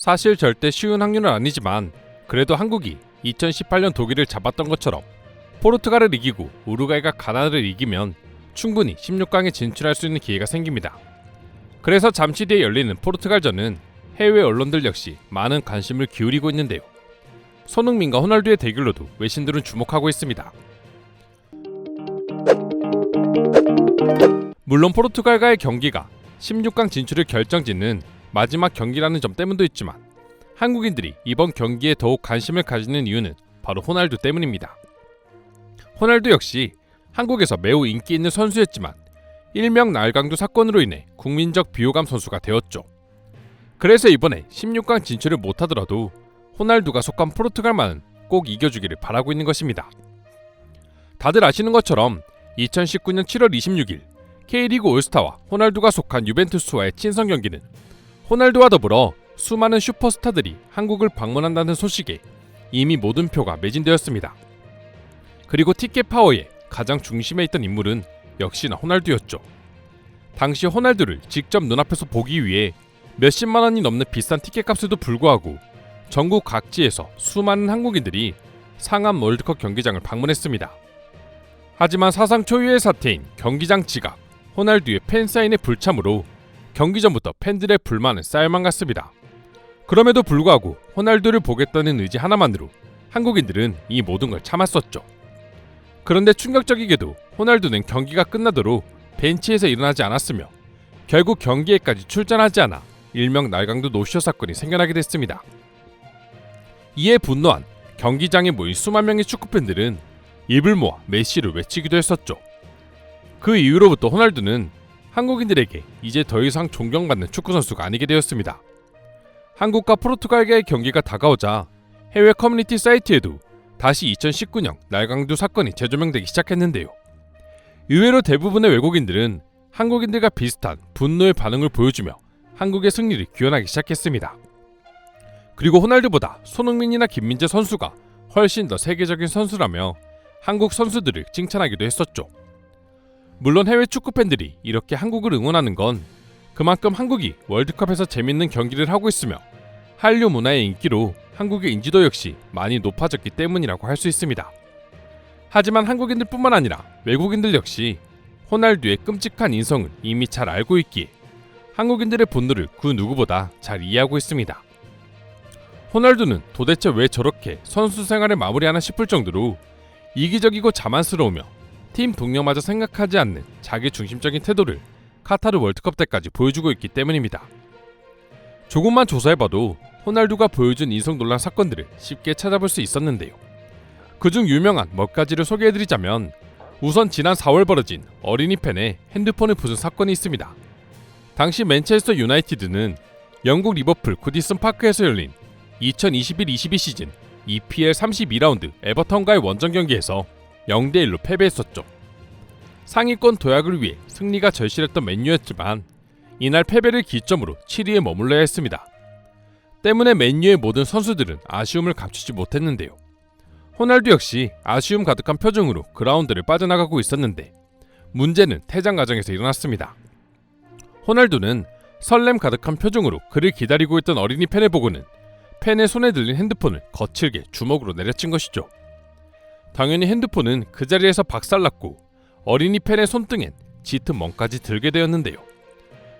사실 절대 쉬운 확률은 아니지만 그래도 한국이 2018년 독일을 잡았던 것처럼 포르투갈을 이기고 우루과이가 가나다를 이기면 충분히 16강에 진출할 수 있는 기회가 생깁니다. 그래서 잠시 뒤에 열리는 포르투갈전은 해외 언론들 역시 많은 관심을 기울이고 있는데요. 손흥민과 호날두의 대결로도 외신들은 주목하고 있습니다. 물론 포르투갈과의 경기가 16강 진출을 결정짓는 마지막 경기라는 점 때문도 있지만 한국인들이 이번 경기에 더욱 관심을 가지는 이유는 바로 호날두 때문입니다. 호날두 역시 한국에서 매우 인기 있는 선수였지만 일명 날강도 사건으로 인해 국민적 비호감 선수가 되었죠. 그래서 이번에 16강 진출을 못하더라도 호날두가 속한 포르투갈만은 꼭 이겨주기를 바라고 있는 것입니다. 다들 아시는 것처럼 2019년 7월 26일 K리그 올스타와 호날두가 속한 유벤투스와의 친선 경기는 호날두와 더불어 수많은 슈퍼스타들이 한국을 방문한다는 소식에 이미 모든 표가 매진되었습니다. 그리고 티켓 파워의 가장 중심에 있던 인물은 역시나 호날두였죠. 당시 호날두를 직접 눈앞에서 보기 위해 몇십만 원이 넘는 비싼 티켓값에도 불구하고 전국 각지에서 수많은 한국인들이 상암 월드컵 경기장을 방문했습니다. 하지만 사상 초유의 사태인 경기장 지각, 호날두의 팬사인회 불참으로 경기 전부터 팬들의 불만은 쌓여만 갔습니다. 그럼에도 불구하고 호날두를 보겠다는 의지 하나만으로 한국인들은 이 모든 걸 참았었죠. 그런데 충격적이게도 호날두는 경기가 끝나도록 벤치에서 일어나지 않았으며 결국 경기에까지 출전하지 않아 일명 날강도 노쇼 사건이 생겨나게 됐습니다. 이에 분노한 경기장에 모인 수만 명의 축구팬들은 입을 모아 메시를 외치기도 했었죠. 그 이후로부터 호날두는 한국인들에게 이제 더 이상 존경받는 축구선수가 아니게 되었습니다. 한국과 포르투갈과의 경기가 다가오자 해외 커뮤니티 사이트에도 다시 2019년 날강도 사건이 재조명되기 시작했는데요. 의외로 대부분의 외국인들은 한국인들과 비슷한 분노의 반응을 보여주며 한국의 승리를 기원하기 시작했습니다. 그리고 호날두보다 손흥민이나 김민재 선수가 훨씬 더 세계적인 선수라며 한국 선수들을 칭찬하기도 했었죠. 물론 해외 축구팬들이 이렇게 한국을 응원하는 건 그만큼 한국이 월드컵에서 재밌는 경기를 하고 있으며 한류 문화의 인기로 한국의 인지도 역시 많이 높아졌기 때문이라고 할 수 있습니다. 하지만 한국인들뿐만 아니라 외국인들 역시 호날두의 끔찍한 인성을 이미 잘 알고 있기에 한국인들의 분노를 그 누구보다 잘 이해하고 있습니다. 호날두는 도대체 왜 저렇게 선수 생활을 마무리하나 싶을 정도로 이기적이고 자만스러우며 팀 동료마저 생각하지 않는 자기 중심적인 태도를 카타르 월드컵 때까지 보여주고 있기 때문입니다. 조금만 조사해봐도 호날두가 보여준 인성 논란 사건들을 쉽게 찾아볼 수 있었는데요. 그중 유명한 몇 가지를 소개해드리자면 우선 지난 4월 벌어진 어린이 팬의 핸드폰을 부순 사건이 있습니다. 당시 맨체스터 유나이티드는 영국 리버풀 구디슨 파크에서 열린 2021-22 시즌 EPL 32라운드 에버턴과의 원정 경기에서 0대1로 패배했었죠. 상위권 도약을 위해 승리가 절실했던 맨유였지만 이날 패배를 기점으로 7위에 머물러야 했습니다. 때문에 맨유의 모든 선수들은 아쉬움을 감추지 못했는데요. 호날두 역시 아쉬움 가득한 표정으로 그라운드를 빠져나가고 있었는데 문제는 퇴장 과정에서 일어났습니다. 호날두는 설렘 가득한 표정으로 그를 기다리고 있던 어린이 팬을 보고는 팬의 손에 들린 핸드폰을 거칠게 주먹으로 내려친 것이죠. 당연히 핸드폰은 그 자리에서 박살났고 어린이 팬의 손등엔 짙은 멍까지 들게 되었는데요.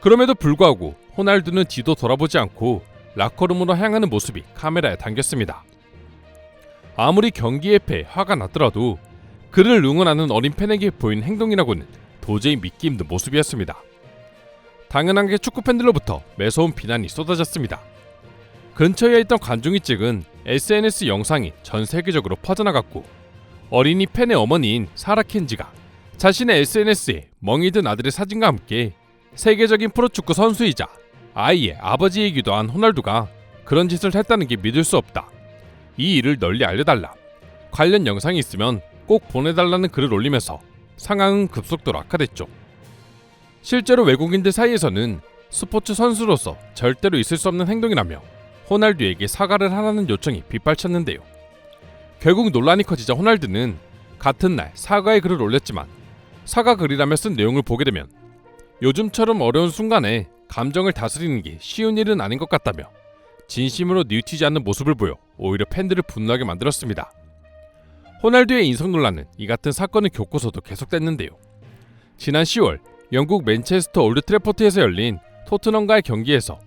그럼에도 불구하고 호날두는 뒤도 돌아보지 않고 라커룸으로 향하는 모습이 카메라에 담겼습니다. 아무리 경기에 패해 화가 났더라도 그를 응원하는 어린 팬에게 보인 행동이라고는 도저히 믿기 힘든 모습이었습니다. 당연한 게 축구팬들로부터 매서운 비난이 쏟아졌습니다. 근처에 있던 관중이 찍은 SNS 영상이 전 세계적으로 퍼져나갔고 어린이 팬의 어머니인 사라 켄지가 자신의 SNS에 멍이 든 아들의 사진과 함께 세계적인 프로축구 선수이자 아이의 아버지이기도 한 호날두가 그런 짓을 했다는 게 믿을 수 없다. 이 일을 널리 알려달라. 관련 영상이 있으면 꼭 보내달라는 글을 올리면서 상황은 급속도로 악화됐죠. 실제로 외국인들 사이에서는 스포츠 선수로서 절대로 있을 수 없는 행동이라며 호날두에게 사과를 하라는 요청이 빗발쳤는데요. 결국 논란이 커지자 호날두는 같은 날 사과의 글을 올렸지만 사과 글이라며 쓴 내용을 보게 되면 요즘처럼 어려운 순간에 감정을 다스리는 게 쉬운 일은 아닌 것 같다며 진심으로 뉘우치지 않는 모습을 보여 오히려 팬들을 분노하게 만들었습니다. 호날두의 인성 논란은 이 같은 사건을 겪고서도 계속됐는데요. 지난 10월 영국 맨체스터 올드 트래포드에서 열린 토트넘과의 경기에서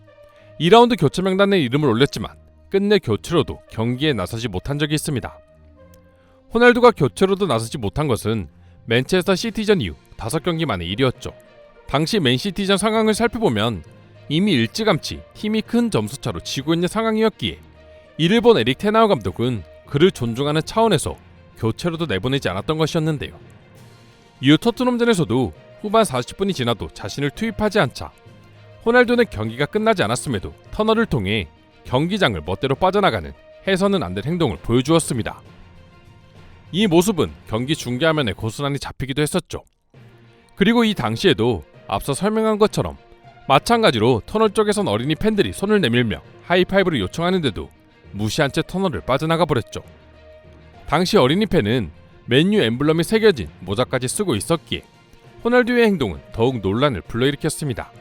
2라운드 교체 명단에 이름을 올렸지만 끝내 교체로도 경기에 나서지 못한 적이 있습니다. 호날두가 교체로도 나서지 못한 것은 맨체스터 시티전 이후 5경기 만의 일이었죠. 당시 맨시티전 상황을 살펴보면 이미 일찌감치 팀이 큰 점수차로 지고 있는 상황이었기에 이를 본 에릭 테나우 감독은 그를 존중하는 차원에서 교체로도 내보내지 않았던 것이었는데요. 이후 토트넘전에서도 후반 40분이 지나도 자신을 투입하지 않자 호날두는 경기가 끝나지 않았음에도 터널을 통해 경기장을 멋대로 빠져나가는 해서는 안 될 행동을 보여주었습니다. 이 모습은 경기 중계화면에 고스란히 잡히기도 했었죠. 그리고 이 당시에도 앞서 설명한 것처럼 마찬가지로 터널 쪽에선 어린이 팬들이 손을 내밀며 하이파이브를 요청하는데도 무시한 채 터널을 빠져나가 버렸죠. 당시 어린이 팬은 맨유 엠블럼이 새겨진 모자까지 쓰고 있었기에 호날두의 행동은 더욱 논란을 불러일으켰습니다.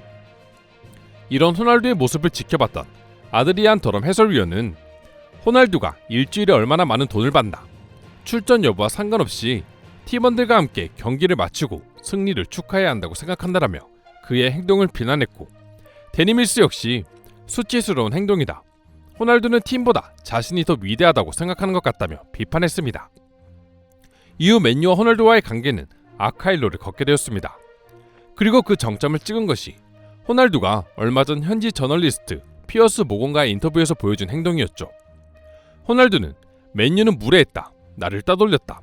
이런 호날두의 모습을 지켜봤던 아드리안 더럼 해설위원은 호날두가 일주일에 얼마나 많은 돈을 받나, 출전 여부와 상관없이 팀원들과 함께 경기를 마치고 승리를 축하해야 한다고 생각한다라며 그의 행동을 비난했고, 데니 밀스 역시 수치스러운 행동이다, 호날두는 팀보다 자신이 더 위대하다고 생각하는 것 같다며 비판했습니다. 이후 맨유와 호날두와의 관계는 아카일로를 걷게 되었습니다. 그리고 그 정점을 찍은 것이 호날두가 얼마 전 현지 저널리스트 피어스 모건과의 인터뷰에서 보여준 행동이었죠. 호날두는 맨유는 무례했다, 나를 따돌렸다,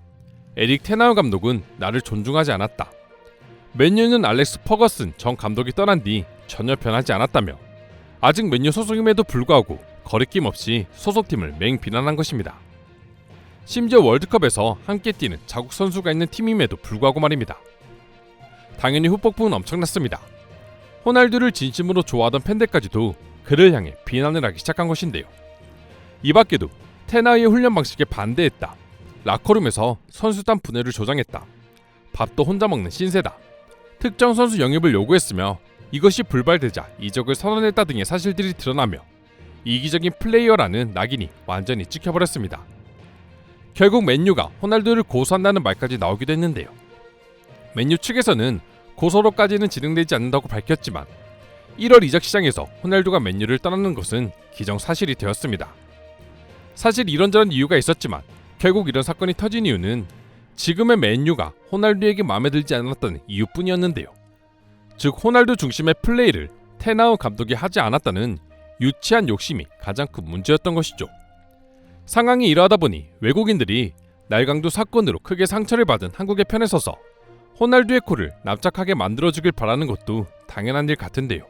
에릭 테나우 감독은 나를 존중하지 않았다, 맨유는 알렉스 퍼거슨 전 감독이 떠난 뒤 전혀 변하지 않았다며 아직 맨유 소속임에도 불구하고 거리낌 없이 소속팀을 맹비난한 것입니다. 심지어 월드컵에서 함께 뛰는 자국 선수가 있는 팀임에도 불구하고 말입니다. 당연히 후폭풍은 엄청났습니다. 호날두를 진심으로 좋아하던 팬들까지도 그를 향해 비난을 하기 시작한 것인데요. 이 밖에도 테나우의 훈련 방식에 반대했다, 라커룸에서 선수단 분해를 조장했다, 밥도 혼자 먹는 신세다, 특정 선수 영입을 요구했으며 이것이 불발되자 이적을 선언했다 등의 사실들이 드러나며 이기적인 플레이어라는 낙인이 완전히 찍혀버렸습니다. 결국 맨유가 호날두를 고소한다는 말까지 나오기도 했는데요. 맨유 측에서는 고소로까지는 진행되지 않는다고 밝혔지만 1월 이적 시장에서 호날두가 맨유를 떠나는 것은 기정사실이 되었습니다. 사실 이런저런 이유가 있었지만 결국 이런 사건이 터진 이유는 지금의 맨유가 호날두에게 마음에 들지 않았다는 이유뿐이었는데요. 즉 호날두 중심의 플레이를 테나우 감독이 하지 않았다는 유치한 욕심이 가장 큰 문제였던 것이죠. 상황이 이러하다 보니 외국인들이 날강도 사건으로 크게 상처를 받은 한국의 편에 서서 호날두의 코를 납작하게 만들어주길 바라는 것도 당연한 일 같은데요.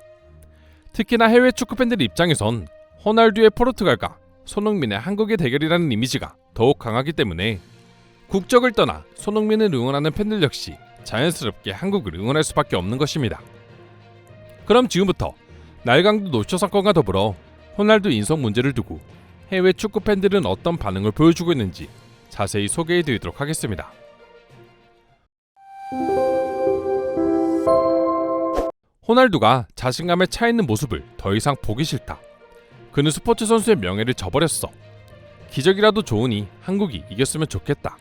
특히나 해외 축구팬들 입장에선 호날두의 포르투갈과 손흥민의 한국의 대결이라는 이미지가 더욱 강하기 때문에 국적을 떠나 손흥민을 응원하는 팬들 역시 자연스럽게 한국을 응원할 수밖에 없는 것입니다. 그럼 지금부터 날강도 노쇼 사건과 더불어 호날두 인성 문제를 두고 해외 축구 팬들은 어떤 반응을 보여주고 있는지 자세히 소개해드리도록 하겠습니다. 호날두가 자신감에 차있는 모습을 더 이상 보기 싫다. 그는 스포츠 선수의 명예를 저버렸어. 기적이라도 좋으니 한국이 이겼으면 좋겠다.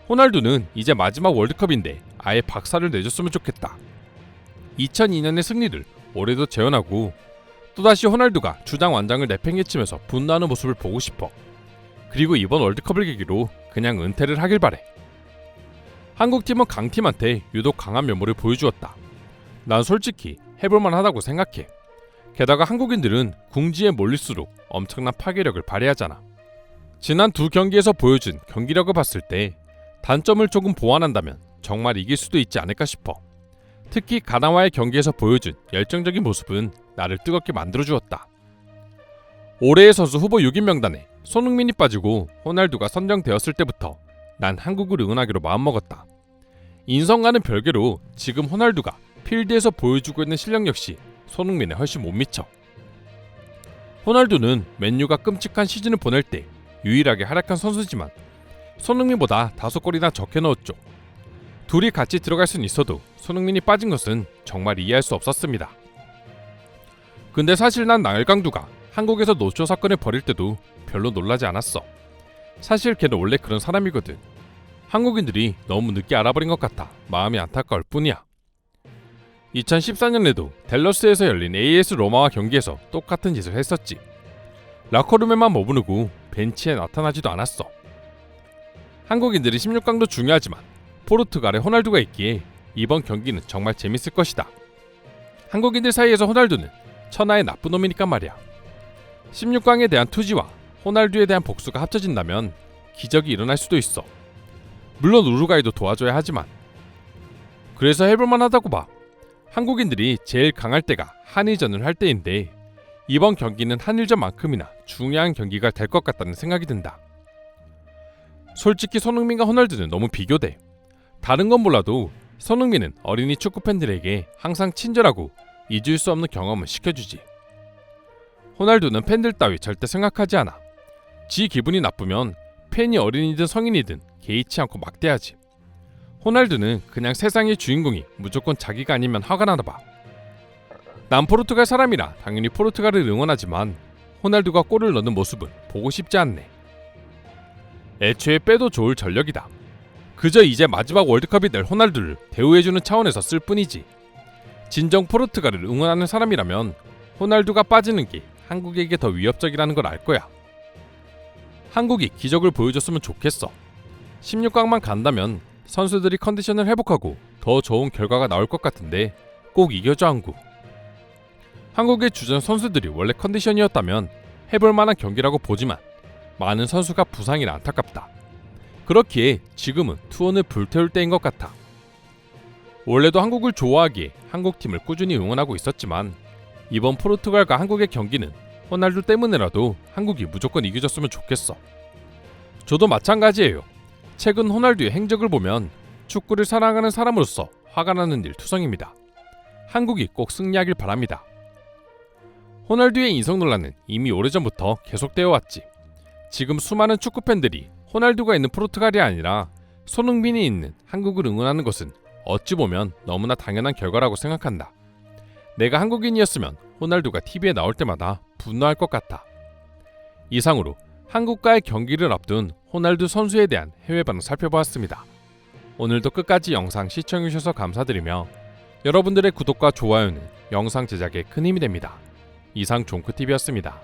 호날두는 이제 마지막 월드컵인데 아예 박살을 내줬으면 좋겠다. 2002년의 승리를 올해도 재현하고 또다시 호날두가 주장 완장을 내팽개치면서 분노하는 모습을 보고 싶어. 그리고 이번 월드컵을 계기로 그냥 은퇴를 하길 바래. 한국팀은 강팀한테 유독 강한 면모를 보여주었다. 난 솔직히 해볼만 하다고 생각해. 게다가 한국인들은 궁지에 몰릴수록 엄청난 파괴력을 발휘하잖아. 지난 두 경기에서 보여준 경기력을 봤을 때 단점을 조금 보완한다면 정말 이길 수도 있지 않을까 싶어. 특히 가나와의 경기에서 보여준 열정적인 모습은 나를 뜨겁게 만들어주었다. 올해의 선수 후보 6인 명단에 손흥민이 빠지고 호날두가 선정되었을 때부터 난 한국을 응원하기로 마음먹었다. 인성과는 별개로 지금 호날두가 필드에서 보여주고 있는 실력 역시 손흥민에 훨씬 못 미쳐. 호날두는 맨유가 끔찍한 시즌을 보낼 때 유일하게 활약한 선수지만 손흥민보다 5골이나 적게 넣었죠. 둘이 같이 들어갈 수는 있어도 손흥민이 빠진 것은 정말 이해할 수 없었습니다. 근데 사실 난 날강두가 한국에서 노쇼 사건을 벌일 때도 별로 놀라지 않았어. 사실 걔는 원래 그런 사람이거든. 한국인들이 너무 늦게 알아버린 것 같아 마음이 안타까울 뿐이야. 2014년에도 댈러스에서 열린 AS 로마와 경기에서 똑같은 짓을 했었지. 라커룸에만 머무르고 벤치에 나타나지도 않았어. 한국인들이 16강도 중요하지만 포르투갈에 호날두가 있기에 이번 경기는 정말 재밌을 것이다. 한국인들 사이에서 호날두는 천하의 나쁜 놈이니까 말이야. 16강에 대한 투지와 호날두에 대한 복수가 합쳐진다면 기적이 일어날 수도 있어. 물론 우루과이도 도와줘야 하지만. 그래서 해볼만 하다고 봐. 한국인들이 제일 강할 때가 한일전을 할 때인데 이번 경기는 한일전만큼이나 중요한 경기가 될 것 같다는 생각이 든다. 솔직히 손흥민과 호날두는 너무 비교돼. 다른 건 몰라도 손흥민은 어린이 축구 팬들에게 항상 친절하고 잊을 수 없는 경험을 시켜주지. 호날두는 팬들 따위 절대 생각하지 않아. 지 기분이 나쁘면 팬이 어린이든 성인이든 개의치 않고 막대하지. 호날두는 그냥 세상의 주인공이 무조건 자기가 아니면 화가 나나 봐. 난 포르투갈 사람이라 당연히 포르투갈을 응원하지만 호날두가 골을 넣는 모습은 보고 싶지 않네. 애초에 빼도 좋을 전력이다. 그저 이제 마지막 월드컵이 될 호날두를 대우해주는 차원에서 쓸 뿐이지. 진정 포르투갈을 응원하는 사람이라면 호날두가 빠지는 게 한국에게 더 위협적이라는 걸 알 거야. 한국이 기적을 보여줬으면 좋겠어. 16강만 간다면 선수들이 컨디션을 회복하고 더 좋은 결과가 나올 것 같은데 꼭 이겨줘 한국. 한국의 주전 선수들이 원래 컨디션이었다면 해볼 만한 경기라고 보지만 많은 선수가 부상이라 안타깝다. 그렇기에 지금은 투혼을 불태울 때인 것 같아. 원래도 한국을 좋아하기에 한국팀을 꾸준히 응원하고 있었지만 이번 포르투갈과 한국의 경기는 호날두 때문에라도 한국이 무조건 이겨줬으면 좋겠어. 저도 마찬가지예요. 최근 호날두의 행적을 보면 축구를 사랑하는 사람으로서 화가 나는 일 투성입니다. 한국이 꼭 승리하길 바랍니다. 호날두의 인성 논란은 이미 오래전부터 계속되어 왔지. 지금 수많은 축구 팬들이 호날두가 있는 포르투갈이 아니라 손흥민이 있는 한국을 응원하는 것은 어찌 보면 너무나 당연한 결과라고 생각한다. 내가 한국인이었으면 호날두가 TV에 나올 때마다 분노할 것 같아. 이상으로 한국과의 경기를 앞둔 호날두 선수에 대한 해외 반응 살펴보았습니다. 오늘도 끝까지 영상 시청해주셔서 감사드리며 여러분들의 구독과 좋아요는 영상 제작에 큰 힘이 됩니다. 이상 종크TV였습니다.